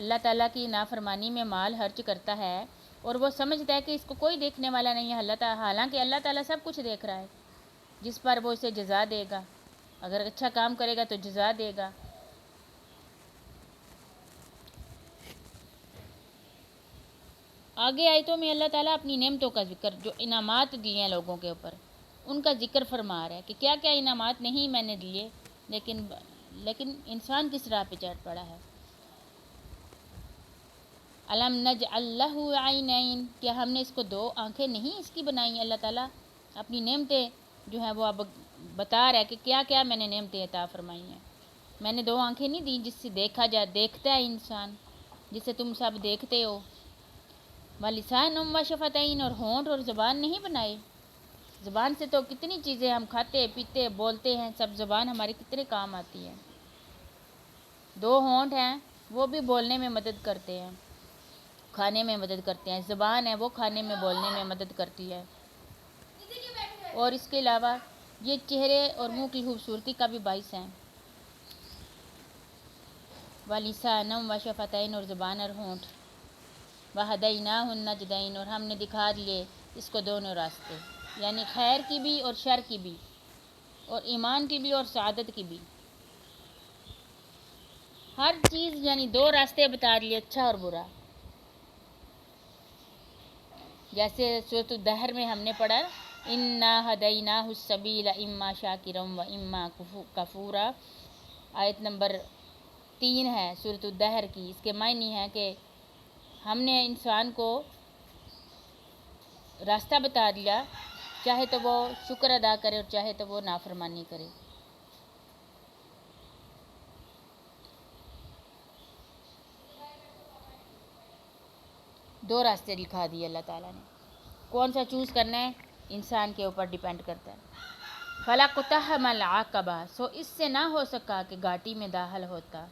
اللہ تعالیٰ کی نافرمانی میں مال خرچ کرتا ہے اور وہ سمجھتا ہے کہ اس کو کوئی دیکھنے والا نہیں ہے اللہ تعالیٰ، حالانکہ اللہ تعالیٰ سب کچھ دیکھ رہا ہے، جس پر وہ اسے جزا دے گا، اگر اچھا کام کرے گا تو جزا دے گا۔ آگے آیتوں میں اللہ تعالیٰ اپنی نعمتوں کا ذکر، جو انعامات دیے ہیں لوگوں کے اوپر، ان کا ذکر فرما رہا ہے کہ کیا کیا انعامات نہیں میں نے دیے، لیکن انسان کس راہ پہ چڑھ پڑا ہے۔ الم نجعل لہ عینین، کیا ہم نے اس کو دو آنکھیں نہیں اس کی بنائی ہیں؟ اللہ تعالیٰ اپنی نعمتیں جو ہیں وہ اب بتا رہا ہے کہ کیا کیا میں نے نعمتیں عطا فرمائی ہیں۔ میں نے دو آنکھیں نہیں دی جس سے دیکھتا ہے انسان، جسے تم سب دیکھتے ہو۔ وَلِسَانٌ وَشَفَتَيْن، اور ہونٹ اور زبان نہیں بنائے؟ زبان سے تو کتنی چیزیں ہم کھاتے پیتے بولتے ہیں، سب زبان ہماری کتنے کام آتی ہے۔ دو ہونٹ ہیں وہ بھی بولنے میں مدد کرتے ہیں، کھانے میں مدد کرتے ہیں، زبان ہے وہ کھانے میں بولنے میں مدد کرتی ہے، اور اس کے علاوہ یہ چہرے اور منہ کی خوبصورتی کا بھی باعث ہیں۔ وَلِسَانٌ وَشَفَتَيْن، اور زبان اور ہونٹ۔ وَهَدَيْنَاهُ النَّجْدَيْنِ، اور ہم نے دکھا دیے اس کو دونوں راستے، یعنی خیر کی بھی اور شر کی بھی، اور ایمان کی بھی اور سعادت کی بھی، ہر چیز یعنی دو راستے بتا دیے، اچھا اور برا۔ جیسے سورۃ الدہر میں ہم نے پڑھا اِنَّا هَدَيْنَاهُ السَّبِيلَ إِمَّا شَاكِرًا وَإِمَّا كَفُورًا، آیت نمبر 3 ہے سورۃ الدہر کی۔ اس کے معنی ہے کہ ہم نے انسان کو راستہ بتا دیا، چاہے تو وہ شکر ادا کرے اور چاہے تو وہ نافرمانی کرے۔ دو راستے دکھا دیے اللہ تعالیٰ نے، کون سا چوز کرنا ہے انسان کے اوپر ڈیپینڈ کرتا ہے۔ فَلَقْتَحَمَ الْعَقَبَةَ، سو اس سے نہ ہو سکا کہ گھاٹی میں داخل ہوتا۔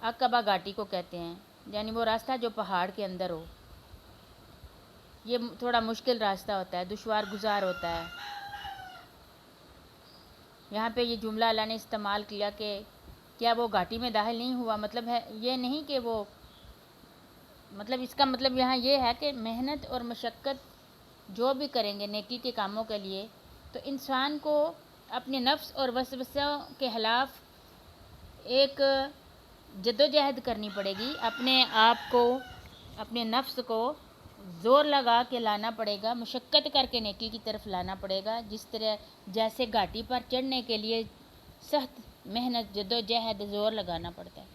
عقبہ گھاٹی کو کہتے ہیں، یعنی وہ راستہ جو پہاڑ کے اندر ہو، یہ تھوڑا مشکل راستہ ہوتا ہے، دشوار گزار ہوتا ہے۔ یہاں پہ یہ جملہ اللہ نے استعمال کیا کہ کیا وہ گھاٹی میں داخل نہیں ہوا، مطلب ہے یہ نہیں کہ وہ، مطلب اس کا مطلب یہاں یہ ہے کہ محنت اور مشقت جو بھی کریں گے نیکی کے کاموں کے لیے، تو انسان کو اپنے نفس اور وسوسوں کے خلاف ایک جدوجہد کرنی پڑے گی، اپنے آپ کو، اپنے نفس کو زور لگا کے لانا پڑے گا، مشقت کر کے نیکی کی طرف لانا پڑے گا، جس طرح جیسے گھاٹی پر چڑھنے کے لیے سخت محنت جدوجہد زور لگانا پڑتا ہے،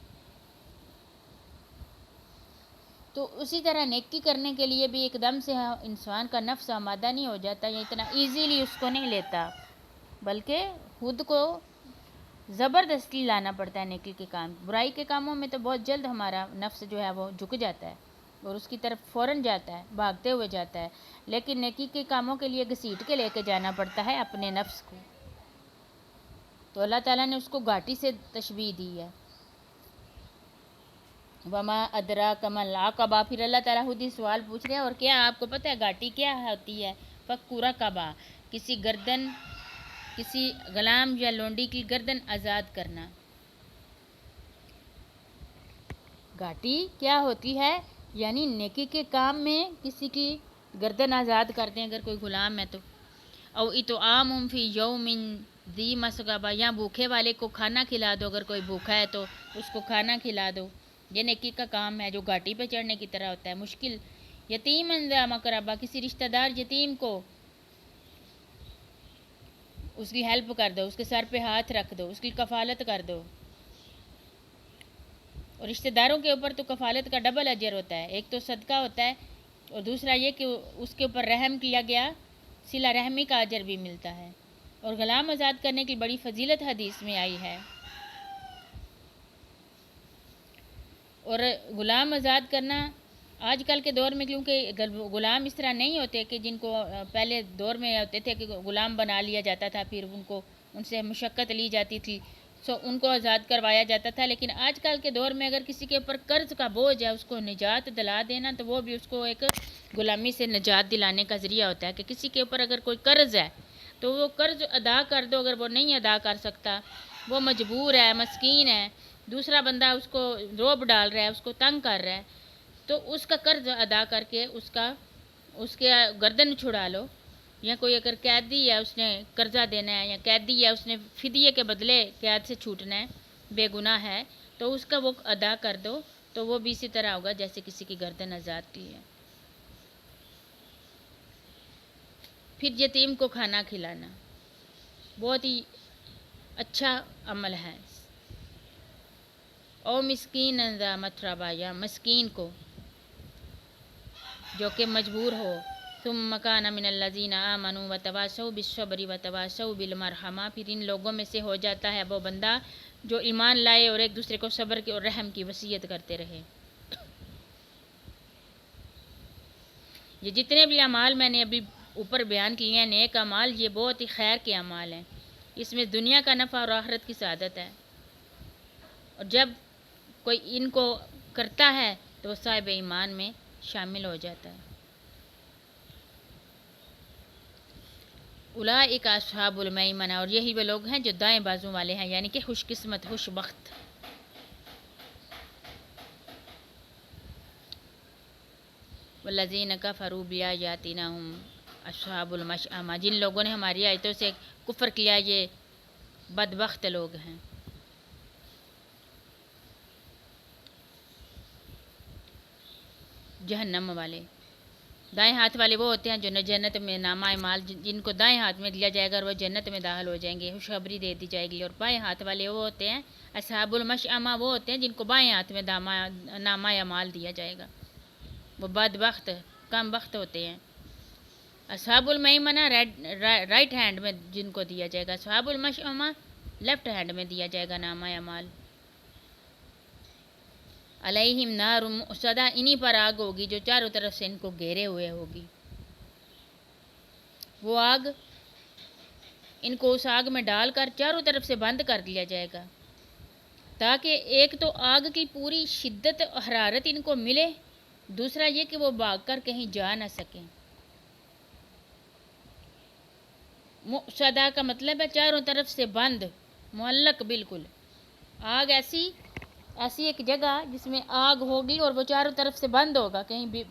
تو اسی طرح نیکی کرنے کے لیے بھی ایک دم سے انسان کا نفس آمادہ نہیں ہو جاتا، یا اتنا ایزیلی اس کو نہیں لیتا، بلکہ خود کو زبردستی لانا پڑتا ہے نیکی کے کام۔ برائی کے کاموں میں تو بہت جلد ہمارا نفس جو ہے وہ جھک جاتا ہے اور اس کی طرف فوراً جاتا ہے، بھاگتے ہوئے جاتا ہے، لیکن نیکی کے کاموں کے لیے گھسیٹ کے لے کے جانا پڑتا ہے اپنے نفس کو، تو اللہ تعالیٰ نے اس کو گھاٹی سے تشبیہ دی ہے۔ وما ادراک ما العقبہ، پھر اللہ تعالیٰ خود ہی سوال پوچھ رہے ہیں، اور کیا آپ کو پتہ ہے گھاٹی کیا ہوتی ہے؟ فک رقبہ، کسی غلام یا لونڈی کی گردن آزاد کرنا۔ گھاٹی کیا ہوتی ہے؟ یعنی نیکی کے کام میں کسی کی گردن آزاد کر دیں اگر کوئی غلام ہے تو، او اطعام فی یوم ذی مسغبہ، یا بھوکے والے کو کھانا کھلا دو، اگر کوئی بھوکا ہے تو اس کو کھانا کھلا دو، یہ نیکی کا کام ہے جو گھاٹی پہ چڑھنے کی طرح ہوتا ہے، مشکل۔ یتیم ذا مقربہ، کسی رشتہ دار یتیم کو اس کی ہیلپ کر دو، اس کے سر پہ ہاتھ رکھ دو، اس کی کفالت کر دو، اور رشتہ داروں کے اوپر تو کفالت کا ڈبل اجر ہوتا ہے، ایک تو صدقہ ہوتا ہے اور دوسرا یہ کہ اس کے اوپر رحم کیا گیا، صلہ رحمی کا اجر بھی ملتا ہے، اور غلام آزاد کرنے کی بڑی فضیلت حدیث میں آئی ہے۔ اور غلام آزاد کرنا آج کل کے دور میں، کیونکہ غلام اس طرح نہیں ہوتے کہ جن کو پہلے دور میں ہوتے تھے کہ غلام بنا لیا جاتا تھا، پھر ان سے مشقت لی جاتی تھی، ان کو آزاد کروایا جاتا تھا، لیکن آج کل کے دور میں اگر کسی کے اوپر قرض کا بوجھ ہے، اس کو نجات دلا دینا، تو وہ بھی اس کو ایک غلامی سے نجات دلانے کا ذریعہ ہوتا ہے، کہ کسی کے اوپر اگر کوئی قرض ہے، تو وہ قرض ادا کر دو. اگر وہ نہیں ادا کر سکتا، وہ مجبور ہے، مسکین ہے، دوسرا بندہ اس کو روب ڈال رہا ہے، اس کو تنگ کر رہا ہے، تو اس کا قرض ادا کر کے اس کے گردن چھڑا لو. یا کوئی اگر قیدی ہے، اس نے قرضہ دینا ہے، یا قیدی ہے، اس نے فدیے کے بدلے قید سے چھوٹنا ہے، بے گناہ ہے، تو اس کا وہ ادا کر دو. تو وہ بھی اسی طرح ہوگا جیسے کسی کی گردن آزاد کی ہے. پھر یتیم کو کھانا کھلانا بہت ہی اچھا عمل ہے. او مسکین ذا متربہ، یا مسکین کو جو کہ مجبور ہو. ثم کان من الذین آمنوا وتواصوا بالصبر وتواصوا بالمرحمہ، پھر ان لوگوں میں سے ہو جاتا ہے وہ بندہ جو ایمان لائے اور ایک دوسرے کو صبر کی اور رحم کی وصیت کرتے رہے. یہ جتنے بھی اعمال میں نے ابھی اوپر بیان کیے ہیں نیک اعمال، یہ بہت ہی خیر کے اعمال ہیں. اس میں دنیا کا نفع اور آخرت کی سعادت ہے. اور جب کوئی ان کو کرتا ہے تو وہ صاحب ایمان میں شامل ہو جاتا ہے. اولئک اصحاب المیمنہ، اور یہی وہ لوگ ہیں جو دائیں بازو والے ہیں، یعنی کہ خوش قسمت، خوش بخت. والذین کفروا بآیاتنا ھم اصحاب المشأمہ، جن لوگوں نے ہماری آیتوں سے کفر کیا یہ بدبخت لوگ ہیں. جہنم والے. دائیں ہاتھ والے وہ ہوتے ہیں جو جنت میں نامہ اعمال جن کو دائیں ہاتھ میں دیا جائے گا اور وہ جنت میں داخل ہو جائیں گے، خوشخبری دے دی جائے گی. اور بائیں ہاتھ والے وہ ہوتے ہیں اصحاب المشأمہ، وہ ہوتے ہیں جن کو بائیں ہاتھ میں نامہ اعمال دیا جائے گا، وہ بدبخت کم بخت ہوتے ہیں. اصحاب المیمنہ رائٹ ہینڈ میں جن کو دیا جائے گا، اصحاب المشأمہ لیفٹ ہینڈ میں دیا جائے گا نامہ اعمال. علیہم نار مؤصدہ، انہی پر آگ ہوگی جو چاروں طرف سے ان کو گھیرے ہوئے ہوگی. وہ آگ ان کو اس آگ میں ڈال کر چاروں طرف سے بند کر دیا جائے گا، تاکہ ایک تو آگ کی پوری شدت حرارت ان کو ملے، دوسرا یہ کہ وہ بھاگ کر کہیں جا نہ سکیں. مؤصدہ کا مطلب ہے چاروں طرف سے بند، معلق بالکل. آگ ایسی ایک جگہ جس میں آگ ہوگی اور وہ چاروں طرف سے بند ہوگا، کہیں بھی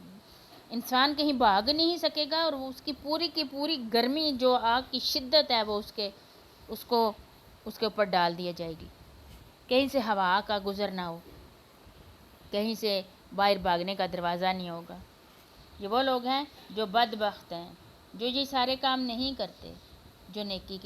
انسان کہیں بھاگ نہیں سکے گا، اور وہ اس کی پوری گرمی جو آگ کی شدت ہے وہ اس کے اوپر ڈال دیا جائے گی. کہیں سے ہوا کا گزر نہ ہو، کہیں سے باہر بھاگنے کا دروازہ نہیں ہوگا. یہ وہ لوگ ہیں جو بدبخت ہیں، جو یہ سارے کام نہیں کرتے جو نیکی کے